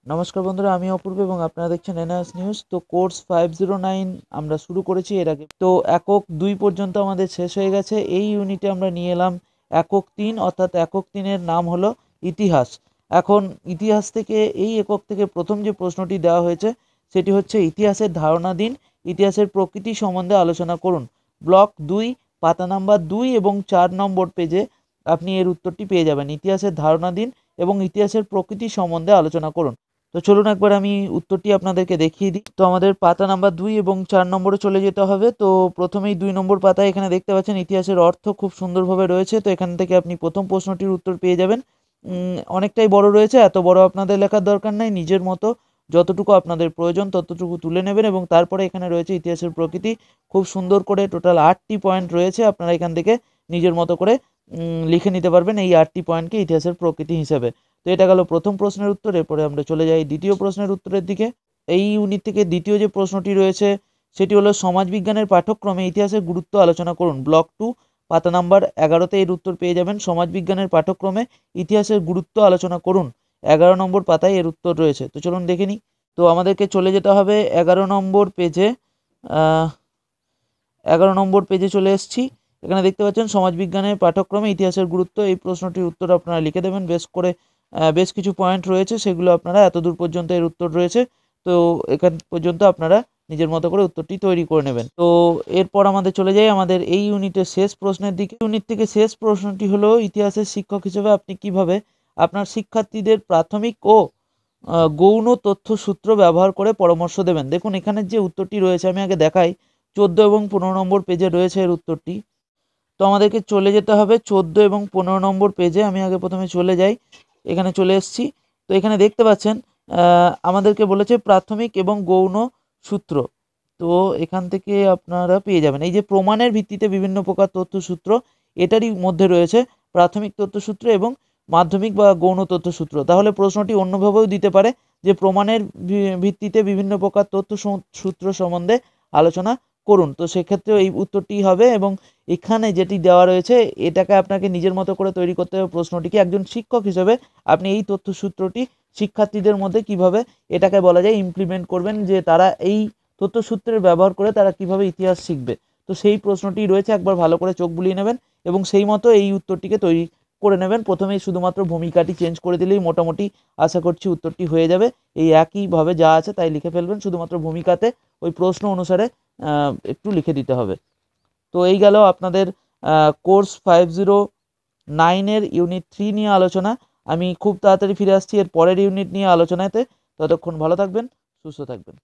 নমস্কার বন্ধুরা, আমি অপূর্ব এবং আপনারা দেখছেন এনআরএস নিউজ। তো কোর্স 509 আমরা শুরু করেছি এর আগে। তো একক 2 পর্যন্ত আমাদের শেষ হয়ে গেছে। এই ইউনিটে আমরা নিয়ে এলাম একক 3, অর্থাৎ একক 3-এর নাম হলো ইতিহাস। এখন ইতিহাস থেকে এই একক থেকে প্রথম যে প্রশ্নটি দেওয়া হয়েছে সেটি হচ্ছে ইতিহাসের ধারণা দিন, ইতিহাসের প্রকৃতি সম্বন্ধে আলোচনা করুন। ব্লক 2, পাতা নাম্বার 2 এবং 4 নম্বর পেজে আপনি এর উত্তরটি পেয়ে যাবেন। ইতিহাসের ধারণা দিন এবং ইতিহাসের প্রকৃতি সম্বন্ধে আলোচনা করুন। তো চলুন একবার আমি উত্তরটি আপনাদেরকে দেখিয়ে দিই। তো আমাদের পাতা নাম্বার 2 এবং 4 নম্বরে চলে যেতে হবে। তো প্রথমেই 2 নম্বর পাতায় এখানে দেখতে পাচ্ছেন ইতিহাসের অর্থ খুব সুন্দরভাবে রয়েছে। তো এখান থেকে আপনি প্রথম প্রশ্নটির উত্তর পেয়ে যাবেন। অনেকটাই বড় রয়েছে, এত বড় আপনাদের লেখার দরকার নাই। নিজের মতো যতটুকু আপনাদের প্রয়োজন ততটুকু তুলে নেবেন এবং তারপরে এখানে রয়েছে ইতিহাসের প্রকৃতি। খুব সুন্দর করে টোটাল 8টি পয়েন্ট রয়েছে, আপনারা এখান থেকে নিজের মতো করে লিখে নিতে পারবেন এই 8টি পয়েন্টকে ইতিহাসের প্রকৃতি হিসেবে। তো এটা গেল প্রথম প্রশ্নের উত্তর। এরপরে আমরা চলে যাই দ্বিতীয় প্রশ্নের উত্তরের দিকে। এই ইউনিট থেকে দ্বিতীয় যে প্রশ্নটি রয়েছে সেটি হলো সমাজবিজ্ঞানের পাঠ্যক্রমে ইতিহাসের গুরুত্ব আলোচনা করুন। ব্লক 2, পাতা নাম্বার 11তে এর উত্তর পেয়ে যাবেন। সমাজবিজ্ঞানের পাঠ্যক্রমে ইতিহাসের গুরুত্ব আলোচনা করুন, 11 নম্বর পাতায় এর উত্তর রয়েছে। তো চলুন দেখে নিই। তো আমাদেরকে চলে যেতে হবে 11 নম্বর পেজে। 11 নম্বর পেজে চলে এসেছি। এখানে দেখতে পাচ্ছেন সমাজবিজ্ঞানের পাঠ্যক্রমে ইতিহাসের গুরুত্ব। এই প্রশ্নটির উত্তর আপনারা লিখে দেবেন। বেশ কিছু পয়েন্ট রয়েছে, সেগুলো আপনারা এতদূর পর্যন্ত এর উত্তর রয়েছে। তো এখান পর্যন্ত আপনারা নিজের মতো করে উত্তরটি তৈরি করে নেবেন। তো এরপর আমাদের চলে যাই আমাদের এই ইউনিটের শেষ প্রশ্নের দিকে। ইউনিট থেকে শেষ প্রশ্নটি হলো ইতিহাসের শিক্ষক হিসেবে আপনি কিভাবে আপনার শিক্ষার্থীদের প্রাথমিক ও গৌণ তথ্যসূত্র ব্যবহার করে পরামর্শ দেবেন। দেখুন এখানে যে উত্তরটি রয়েছে আমি আগে দেখাই। 14 এবং 15 নম্বর পেজে রয়েছে এর উত্তরটি। তো আমাদেরকে চলে যেতে হবে 14 এবং 15 নম্বর পেজে। আমি আগে প্রথমে চলে যাই, এখানে চলে এসেছি। তো এখানে দেখতে পাচ্ছেন আমাদেরকে বলেছে প্রাথমিক এবং গৌণ সূত্র। তো এখান থেকে আপনারা পেয়ে যাবেন এই যে প্রমাণের ভিত্তিতে বিভিন্ন প্রকার তথ্যসূত্র, এটারই মধ্যে রয়েছে প্রাথমিক তথ্যসূত্র এবং মাধ্যমিক বা গৌণ তথ্যসূত্র। তাহলে প্রশ্নটি অন্যভাবেও দিতে পারে যে প্রমাণের ভিত্তিতে বিভিন্ন প্রকার তথ্যসূত্র সম্বন্ধে আলোচনা করুন। তো সেক্ষেত্রেও এই উত্তরটি হবে এবং এখানে যেটি দেওয়া রয়েছে এটাকে আপনাকে নিজের মতো করে তৈরি করতে হবে প্রশ্নটিকে। একজন শিক্ষক হিসেবে আপনি এই তথ্যসূত্রটি শিক্ষার্থীদের মধ্যে কিভাবে এটাকে বলা যায় ইমপ্লিমেন্ট করবেন, যে তারা এই তথ্যসূত্রের ব্যবহার করে তারা কিভাবে ইতিহাস শিখবে। তো সেই প্রশ্নটি রয়েছে, একবার ভালো করে চোখ বুলিয়ে নেবেন এবং সেই মতো এই উত্তরটিকে তৈরি করে নেবেন। প্রথমেই শুধুমাত্র ভূমিকাটি চেঞ্জ করে দিলেই মোটামুটি আশা করছি উত্তরটি হয়ে যাবে। এই একইভাবে যা আছে তাই লিখে ফেলবেন, শুধুমাত্র ভূমিকাতে ওই প্রশ্ন অনুসারে একটু লিখে দিতে হবে। তো এই গেল আপনাদের কোর্স 509-এর ইউনিট 3 নিয়ে আলোচনা। আমি খুব তাড়াতাড়ি ফিরে আসছি এর পরের ইউনিট নিয়ে আলোচনাতে। ততক্ষণ ভালো থাকবেন, সুস্থ থাকবেন।